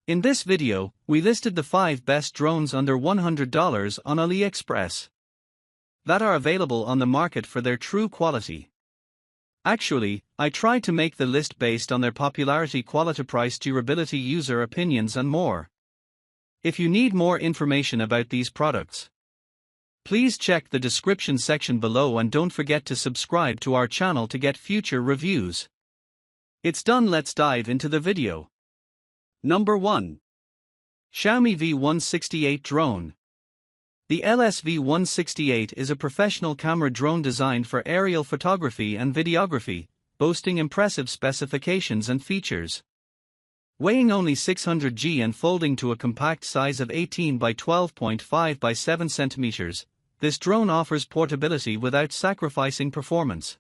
In this video, we listed the 5 best drones under $100 on Aliexpress that are available on the market for their true quality. Actually, I tried to make the list based on their popularity, quality, price, durability, user opinions and more. If you need more information about these products, please check the description section below and don't forget to subscribe to our channel to get future reviews. It's done, let's dive into the video. Number 1. Xiaomi V168 Drone. The LSV168 is a professional camera drone designed for aerial photography and videography, boasting impressive specifications and features. Weighing only 600 g and folding to a compact size of 18 by 12.5 by 7 cm, this drone offers portability without sacrificing performance.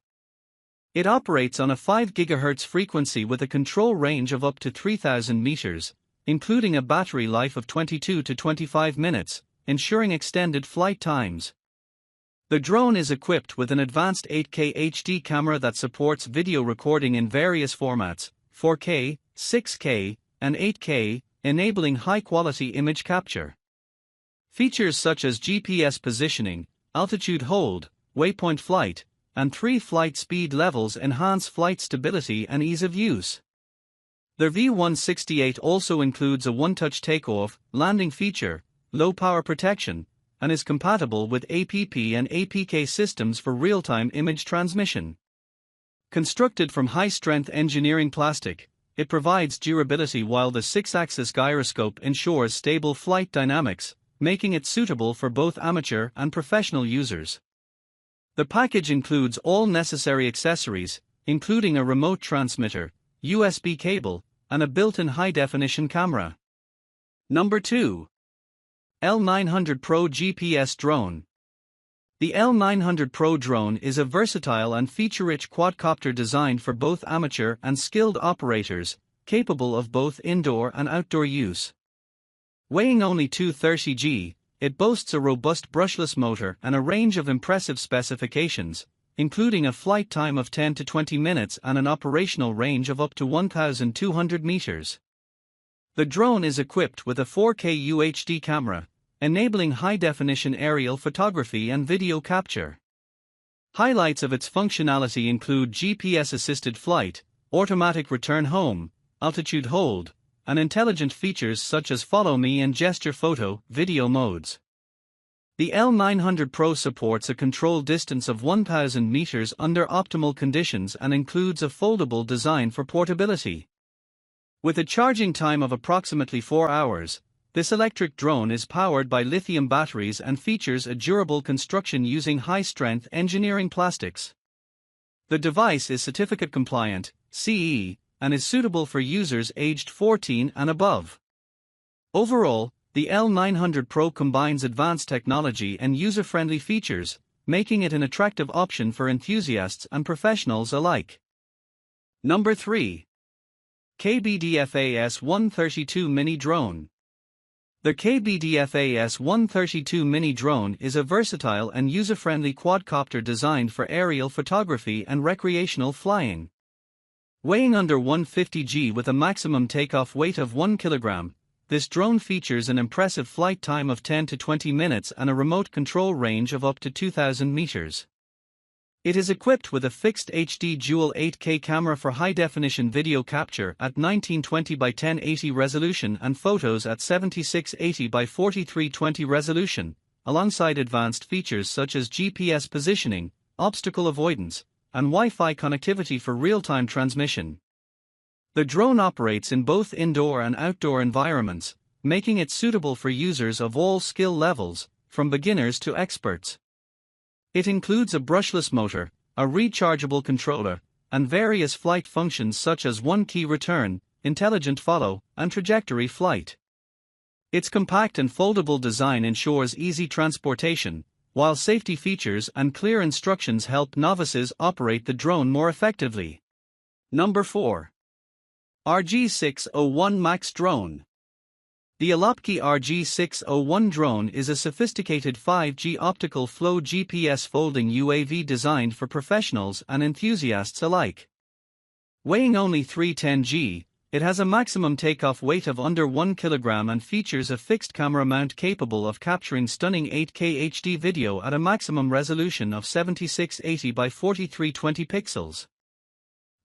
It operates on a 5 GHz frequency with a control range of up to 3,000 meters, including a battery life of 22 to 25 minutes, ensuring extended flight times. The drone is equipped with an advanced 8K HD camera that supports video recording in various formats, 4K, 6K, and 8K, enabling high-quality image capture. Features such as GPS positioning, altitude hold, waypoint flight, and 3 flight speed levels enhance flight stability and ease of use. The V168 also includes a one-touch takeoff, landing feature, low power protection, and is compatible with APP and APK systems for real-time image transmission. Constructed from high-strength engineering plastic, it provides durability while the 6-axis gyroscope ensures stable flight dynamics, making it suitable for both amateur and professional users. The package includes all necessary accessories, including a remote transmitter, USB cable, and a built-in high-definition camera. Number 2. L900 Pro GPS Drone. The L900 Pro drone is a versatile and feature-rich quadcopter designed for both amateur and skilled operators, capable of both indoor and outdoor use. Weighing only 230 g, it boasts a robust brushless motor and a range of impressive specifications, including a flight time of 10 to 20 minutes and an operational range of up to 1,200 meters. The drone is equipped with a 4K UHD camera, enabling high-definition aerial photography and video capture. Highlights of its functionality include GPS-assisted flight, automatic return home, altitude hold, and intelligent features such as follow me and gesture photo, video modes. The L900 Pro supports a control distance of 1,000 meters under optimal conditions and includes a foldable design for portability. With a charging time of approximately 4 hours, this electric drone is powered by lithium batteries and features a durable construction using high-strength engineering plastics. The device is certificate compliant, CE, and is suitable for users aged 14 and above. Overall, the L900 Pro combines advanced technology and user-friendly features, making it an attractive option for enthusiasts and professionals alike. Number 3. KBDFA S132 Mini Drone. The KBDFA S132 Mini Drone is a versatile and user-friendly quadcopter designed for aerial photography and recreational flying. Weighing under 150 g with a maximum takeoff weight of 1 kg, this drone features an impressive flight time of 10 to 20 minutes and a remote control range of up to 2,000 meters. It is equipped with a fixed HD dual 8K camera for high-definition video capture at 1920 by 1080 resolution and photos at 7680 by 4320 resolution, alongside advanced features such as GPS positioning, obstacle avoidance, and Wi-Fi connectivity for real-time transmission. The drone operates in both indoor and outdoor environments, making it suitable for users of all skill levels, from beginners to experts. It includes a brushless motor, a rechargeable controller, and various flight functions such as one-key return, intelligent follow, and trajectory flight. Its compact and foldable design ensures easy transportation, while safety features and clear instructions help novices operate the drone more effectively. Number 4. RG601 MAX Drone. The Epn RG601 drone is a sophisticated 5G optical flow GPS folding UAV designed for professionals and enthusiasts alike. Weighing only 310 g, It has a maximum takeoff weight of under 1 kilogram and features a fixed camera mount capable of capturing stunning 8K HD video at a maximum resolution of 7680 by 4320 pixels.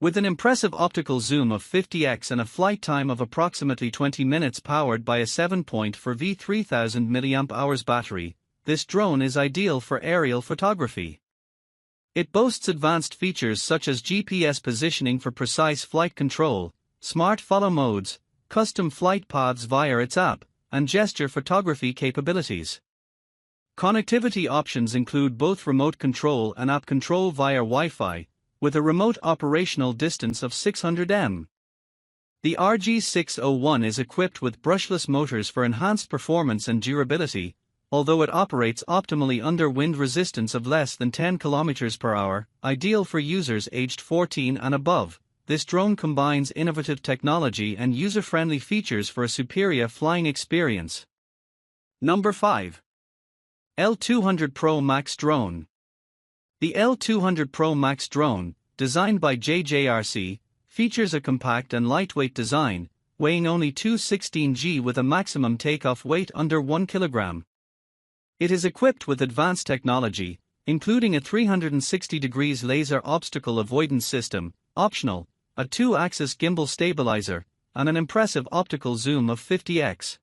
With an impressive optical zoom of 50x and a flight time of approximately 20 minutes powered by a 7.4V 3000 mAh battery, this drone is ideal for aerial photography. It boasts advanced features such as GPS positioning for precise flight control, smart follow modes, custom flight paths via its app, and gesture photography capabilities. Connectivity options include both remote control and app control via Wi-Fi, with a remote operational distance of 600 m. The RG601 is equipped with brushless motors for enhanced performance and durability, although it operates optimally under wind resistance of less than 10 km/h, ideal for users aged 14 and above. This drone combines innovative technology and user-friendly features for a superior flying experience. Number 5. L200 Pro MAX Drone. The L200 Pro MAX Drone, designed by JJRC, features a compact and lightweight design, weighing only 216 g with a maximum takeoff weight under 1 kilogram. It is equipped with advanced technology, including a 360 degrees laser obstacle avoidance system, optional, a 2-axis gimbal stabilizer, and an impressive optical zoom of 50x.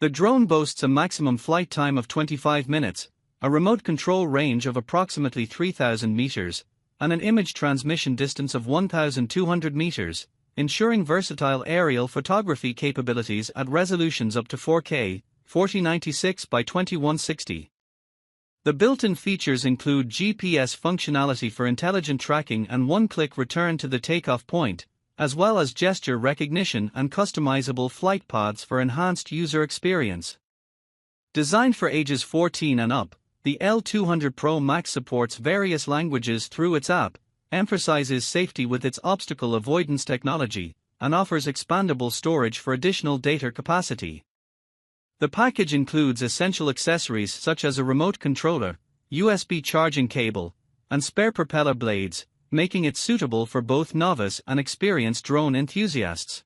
The drone boasts a maximum flight time of 25 minutes, a remote control range of approximately 3,000 meters, and an image transmission distance of 1,200 meters, ensuring versatile aerial photography capabilities at resolutions up to 4K, 4096 by 2160. The built-in features include GPS functionality for intelligent tracking and one-click return to the takeoff point, as well as gesture recognition and customizable flight paths for enhanced user experience. Designed for ages 14 and up, the L200 Pro Max supports various languages through its app, emphasizes safety with its obstacle avoidance technology, and offers expandable storage for additional data capacity. The package includes essential accessories such as a remote controller, USB charging cable, and spare propeller blades, making it suitable for both novice and experienced drone enthusiasts.